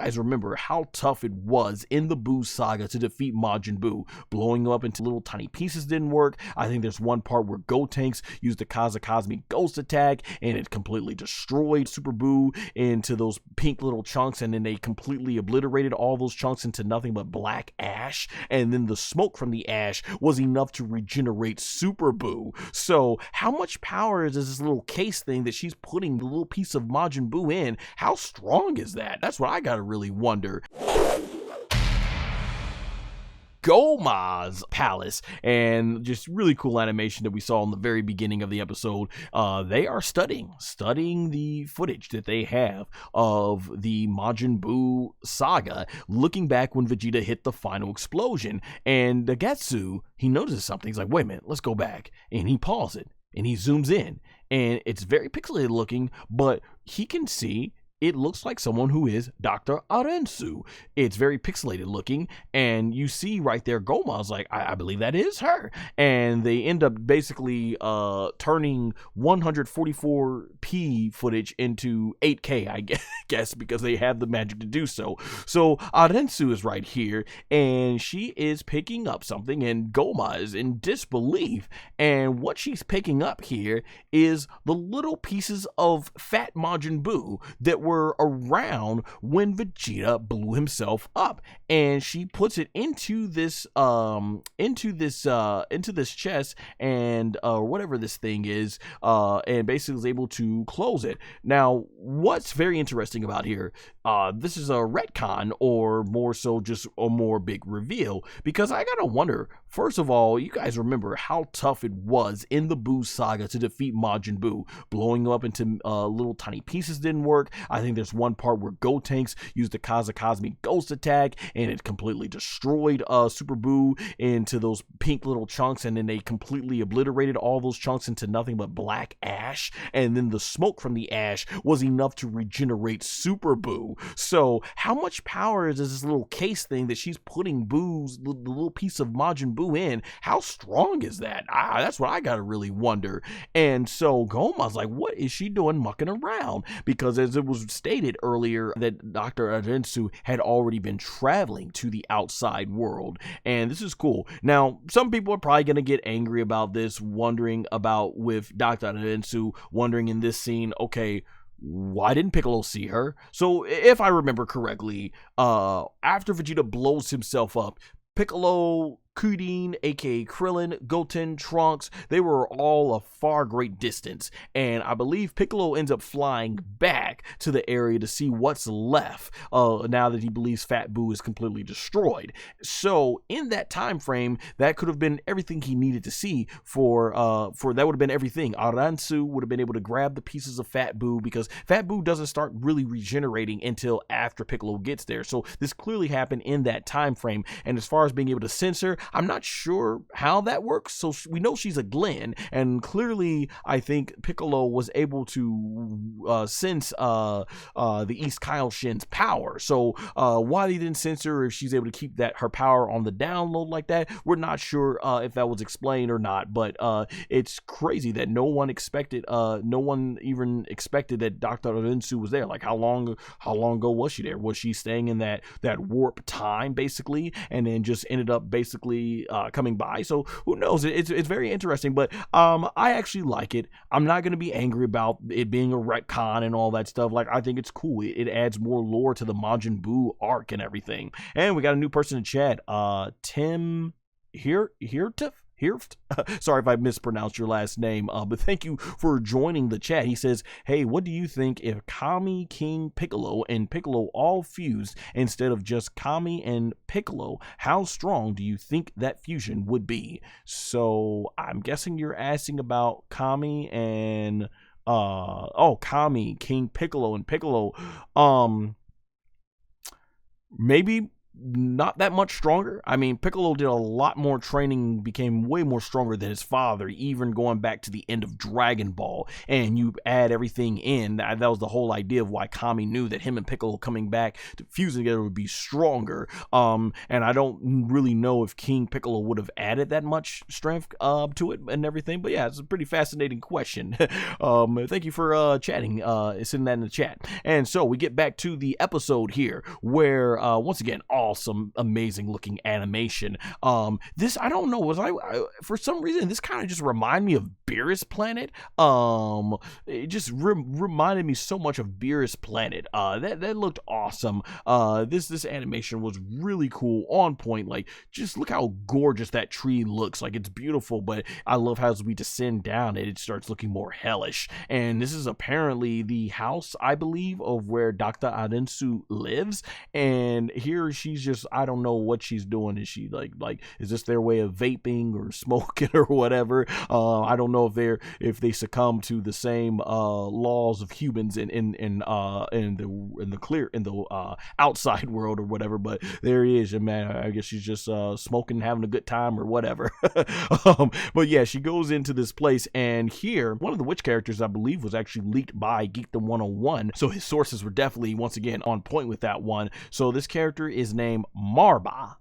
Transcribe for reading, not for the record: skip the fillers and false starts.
guys remember how tough it was in the Buu saga to defeat Majin Buu. Blowing him up into little tiny pieces didn't work. I think there's one part where Gotenks used the Kazakazmi Ghost attack and it completely destroyed Super Buu into those pink little chunks, and then they completely obliterated all those chunks into nothing but black ash, and then the smoke from the ash was enough to regenerate Super Buu. So how much power is this little case thing that she's putting the little piece of Majin Buu in? How strong is that? That's what I gotta really wonder. Gomah's palace, and just really cool animation that we saw in the very beginning of the episode. They are studying the footage that they have of the Majin Buu saga, looking back when Vegeta hit the final explosion. And Degesu, he notices something. He's like, wait a minute, let's go back. And he pauses it and he zooms in, and it's very pixelated looking, but he can see it looks like someone who is Dr. Arinsu. It's very pixelated looking, and you see right there Gomah's like, I believe that is her. And they end up basically turning 144p footage into 8K, I guess, because they have the magic to do so. So Arinsu is right here, and she is picking up something, and Gomah is in disbelief. And what she's picking up here is the little pieces of fat Majin Buu that were around when Vegeta blew himself up, and she puts it into this chest, and whatever this thing is, and basically is able to close it. Now, what's very interesting about here, this is a retcon, or more so just a more big reveal, because I gotta wonder, first of all, you guys remember how tough it was in the Buu saga to defeat Majin Buu. Blowing him up into little tiny pieces didn't work. I think there's one part where Gotenks used the Kazakazmi Ghost attack and it completely destroyed Super Buu into those pink little chunks, and then they completely obliterated all those chunks into nothing but black ash, and then the smoke from the ash was enough to regenerate Super Buu. So how much power is this little case thing that she's putting Buu's the little piece of Majin Buu in? How strong is that? That's what I gotta really wonder. And so Gomah's like, what is she doing mucking around? Because as it was stated earlier that Dr. Arinsu had already been traveling to the outside world, and this is cool. Now, some people are probably going to get angry about this, wondering about with Dr. Arinsu, wondering in this scene, okay, why didn't Piccolo see her? So if I remember correctly, after Vegeta blows himself up, Piccolo, Kudin, aka Krillin, Goten, Trunks, they were all a far great distance, and I believe Piccolo ends up flying back to the area to see what's left now that he believes Fat Buu is completely destroyed. So in that time frame, that could have been everything he needed to see for that would have been everything. Aransu would have been able to grab the pieces of Fat Buu, because Fat Buu doesn't start really regenerating until after Piccolo gets there. So this clearly happened in that time frame, and as far as being able to censor, I'm not sure how that works. So we know she's a Glen, and clearly I think Piccolo was able to sense the East Kaioshin's power. So why they didn't censor, if she's able to keep her power on the download like that, we're not sure if that was explained or not. But it's crazy that no one even expected that Dr. Arinsu was there. Like how long ago was she there? Was she staying in that warp time basically, and then just ended up basically coming by? So who knows? It's very interesting, but I actually like it. I'm not going to be angry about it being a retcon and all that stuff. Like, I think it's cool. It adds more lore to the Majin Buu arc and everything. And we got a new person in chat, Tim Hirtif. Sorry if I mispronounced your last name, but thank you for joining the chat. He says, hey, what do you think if Kami, King, Piccolo, and Piccolo all fused instead of just Kami and Piccolo? How strong do you think that fusion would be? So I'm guessing you're asking about Kami and Kami, King, Piccolo, and Piccolo. Maybe not that much stronger. I mean, Piccolo did a lot more training, became way more stronger than his father, even going back to the end of Dragon Ball. And you add everything in. That was the whole idea of why Kami knew that him and Piccolo coming back to fusing together would be stronger. And I don't really know if King Piccolo would have added that much strength to it and everything. But yeah, it's a pretty fascinating question. Thank you for chatting, sending that in the chat. And so we get back to the episode here, where once again, awesome, amazing looking animation. This, I don't know, for some reason this kind of just reminded me of Beerus Planet. It just reminded me so much of Beerus Planet. That looked awesome. This animation was really cool, on point. Like, just look how gorgeous that tree looks. Like, it's beautiful, but I love how as we descend down it starts looking more hellish. And this is apparently the house, I believe, of where Dr. Arinsu lives. And here she's just, I don't know what she's doing. Is she like is this their way of vaping or smoking or whatever? I don't know if they succumb to the same laws of humans in the outside world or whatever. But there he is, and man, I guess she's just smoking, having a good time or whatever. But yeah, she goes into this place, and here one of the witch characters, I believe, was actually leaked by Geekdom 101, so his sources were definitely once again on point with that one. So this character is named Marba.